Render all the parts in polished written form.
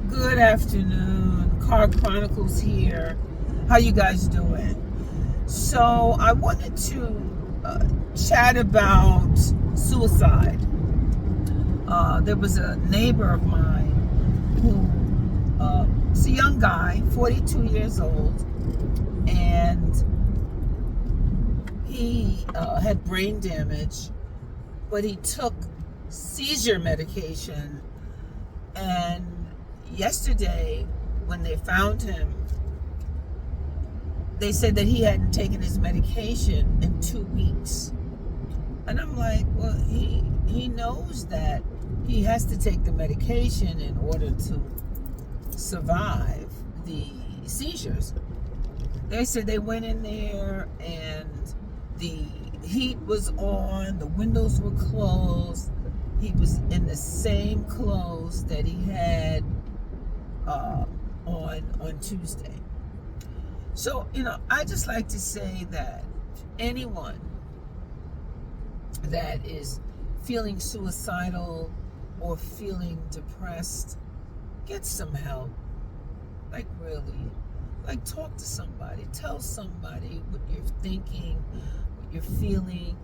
Good afternoon. Car Chronicles here. How you guys doing? So I wanted to chat about suicide. There was a neighbor of mine who is a young guy, 42 years old, and he had brain damage, but he took seizure medication. And yesterday, when they found him, they said that he hadn't taken his medication in 2 weeks. And I'm like, well, he knows that he has to take the medication in order to survive the seizures. They said they went in there and the heat was on, the windows were closed. He was in the same clothes that he had on Tuesday. So, I just like to say that anyone that is feeling suicidal or feeling depressed, get some help. Like, really. Like, talk to somebody. Tell somebody what you're thinking, what you're feeling.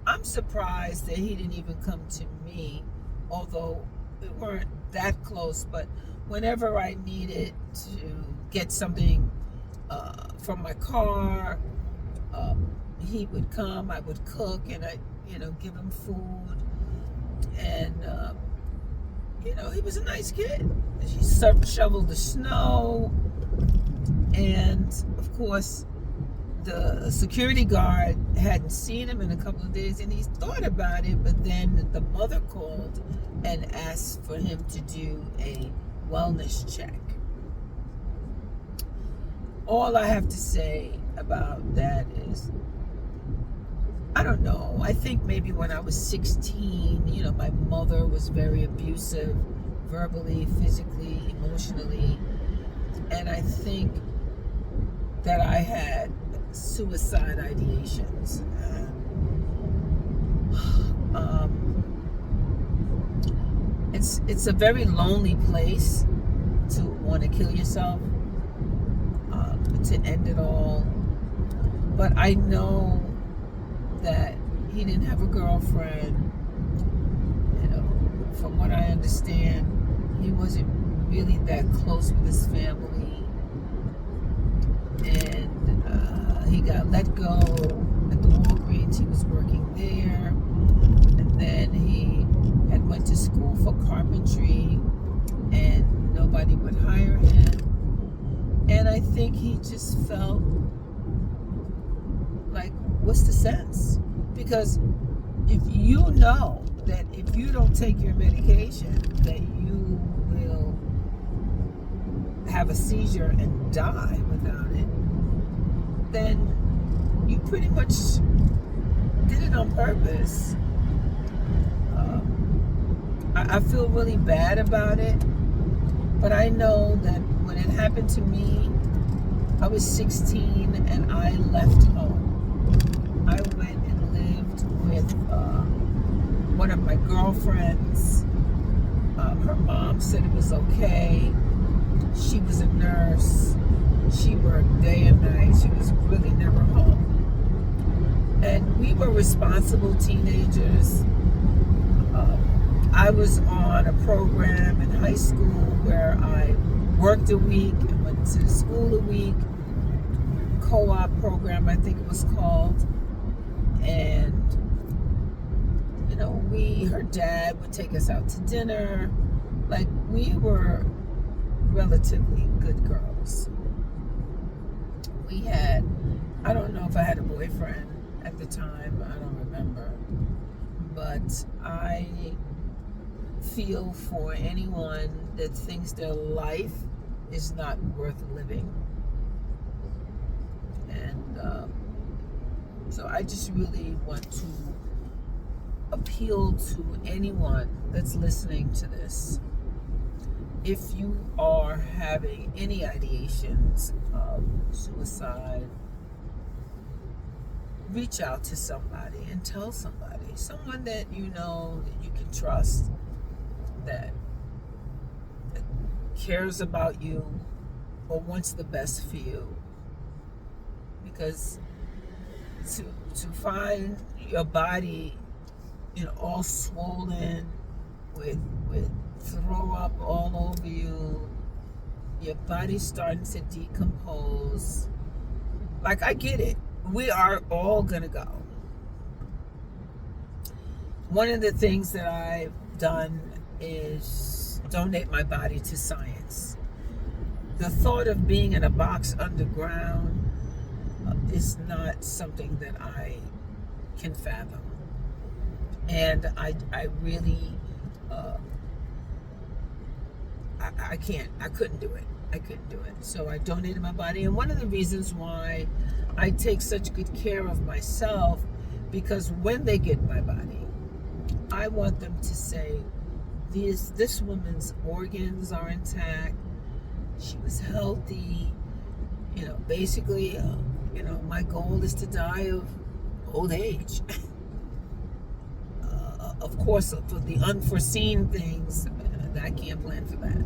I'm surprised that he didn't even come to me, although we weren't that close. But whenever I needed to get something from my car, he would come. I would cook, and I, give him food. And he was a nice kid. He shoveled the snow, and of course, the security guard hadn't seen him in a couple of days, and he thought about it, but then the mother called and asked for him to do a wellness check. All I have to say about that is, I don't know, I think maybe when I was 16, my mother was very abusive, verbally, physically, emotionally, and I think that I had suicide ideations. It's a very lonely place to want to kill yourself, to end it all. But I know that he didn't have a girlfriend. From what I understand, he wasn't really that close with his family. And he got let go at the Walgreens. He was working there, and then he had went to school for carpentry, and nobody would hire him. And I think he just felt like, what's the sense? Because if you know that if you don't take your medication, that you will have a seizure and die without it, then you pretty much did it on purpose. I feel really bad about it, but I know that when it happened to me, I was 16 and I left home. I went and lived with one of my girlfriends. Her mom said it was okay. She was a nurse. She worked day and night. She was really never home. And we were responsible teenagers. I was on a program in high school where I worked a week and went to school a week. Co-op program, I think it was called. And her dad would take us out to dinner. Like, we were relatively good girls. I don't know if I had a boyfriend at the time, I don't remember, but I feel for anyone that thinks their life is not worth living. And so I just really want to appeal to anyone that's listening to this. If you are having any ideations of suicide, reach out to somebody and tell somebody, someone that you know that you can trust, that cares about you or wants the best for you. Because to find your body, all swollen with throw up all over you, your body's starting to decompose. Like, I get it. We are all gonna go. One of the things that I've done is donate my body to science. The thought of being in a box underground is not something that I can fathom. And I really, I couldn't do it. I couldn't do it. So I donated my body. And one of the reasons why I take such good care of myself, because when they get my body, I want them to say, this woman's organs are intact. She was healthy. Basically, my goal is to die of old age. Of course, for the unforeseen things, I can't plan for that.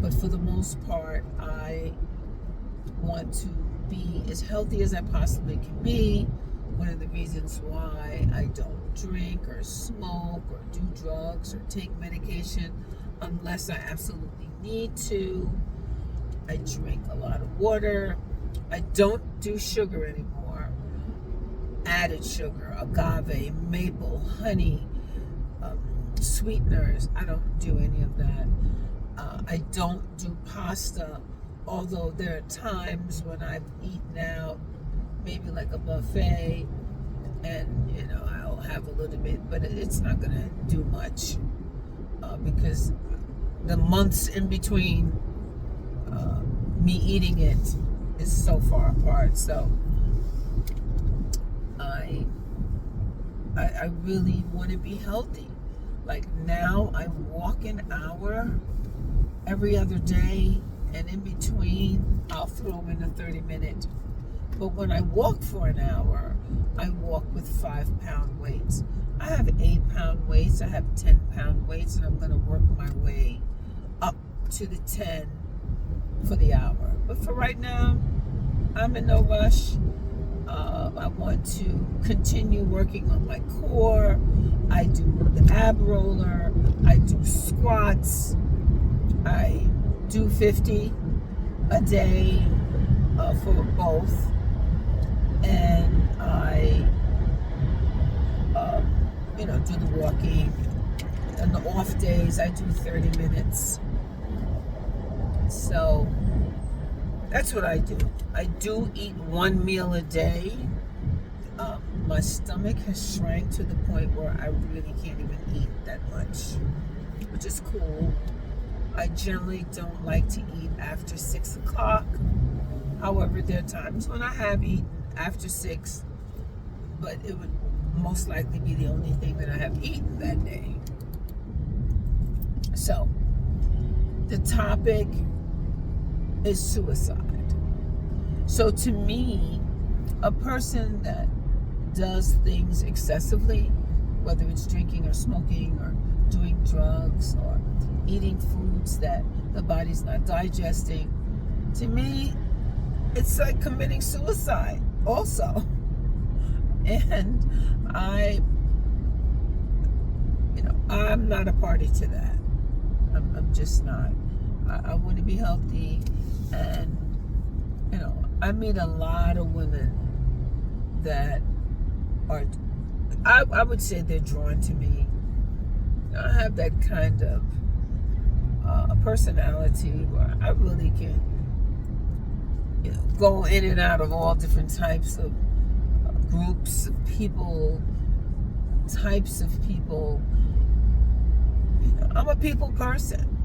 But for the most part, I want to be as healthy as I possibly can be. One of the reasons why I don't drink or smoke or do drugs or take medication unless I absolutely need to. I drink a lot of water. I don't do sugar anymore. Added sugar, agave, maple, honey, sweeteners. I don't do any of that. I don't do pasta, although there are times when I've eaten out, maybe like a buffet, and I'll have a little bit, but it's not going to do much because the months in between me eating it is so far apart. So I really want to be healthy. Like, now I walk an hour every other day, and in between I'll throw in a 30-minute. But when I walk for an hour, I walk with 5-pound weights. I have 8-pound weights, I have 10-pound weights, and I'm going to work my way up to the 10 for the hour. But for right now, I'm in no rush. I want to continue working on my core. I do the ab roller. I do squats. I do 50 a day for both. And I, do the walking. On the off days, I do 30 minutes. So that's what I do. I do eat one meal a day. My stomach has shrank to the point where I really can't even eat that much, which is cool. I generally don't like to eat after 6 o'clock. However, there are times when I have eaten after 6, but it would most likely be the only thing that I have eaten that day. So, the topic is suicide. So to me, a person that does things excessively, whether it's drinking or smoking or doing drugs or eating foods that the body's not digesting, to me, it's like committing suicide also. And I'm not a party to that. I'm just not. I want to be healthy, and I meet a lot of women that are, I would say they're drawn to me. I have that kind of personality where I really can go in and out of all different types of groups of people, types of people. I'm a people person.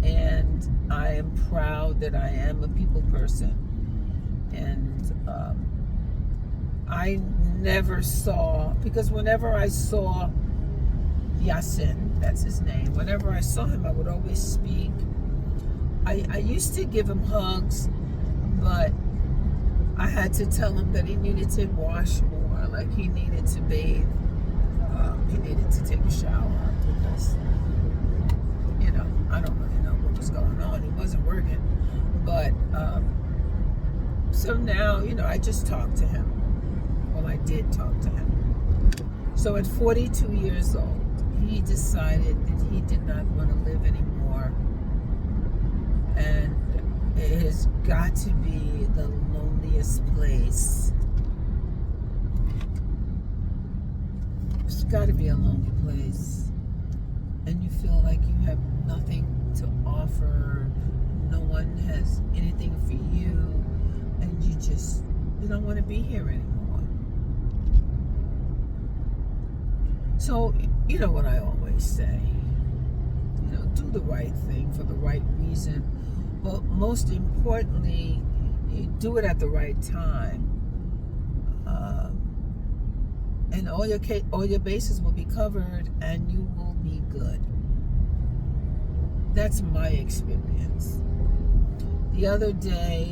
And I am proud that I am a people person. And I never saw, because whenever I saw Yasin, that's his name, whenever I saw him, I would always speak. I used to give him hugs, but I had to tell him that he needed to wash more, like he needed to bathe, he needed to take a shower, because wasn't working. But so now, I just talked to him. Well, I did talk to him. So at 42 years old, he decided that he did not want to live anymore. And it has got to be the loneliest place. It's got to be a lonely place. And you feel like you have nothing to offer. No one has anything for you. And you don't want to be here anymore. So, you know what I always say. Do the right thing for the right reason. But most importantly, you do it at the right time. And all your bases will be covered and you will be good. That's my experience. The other day,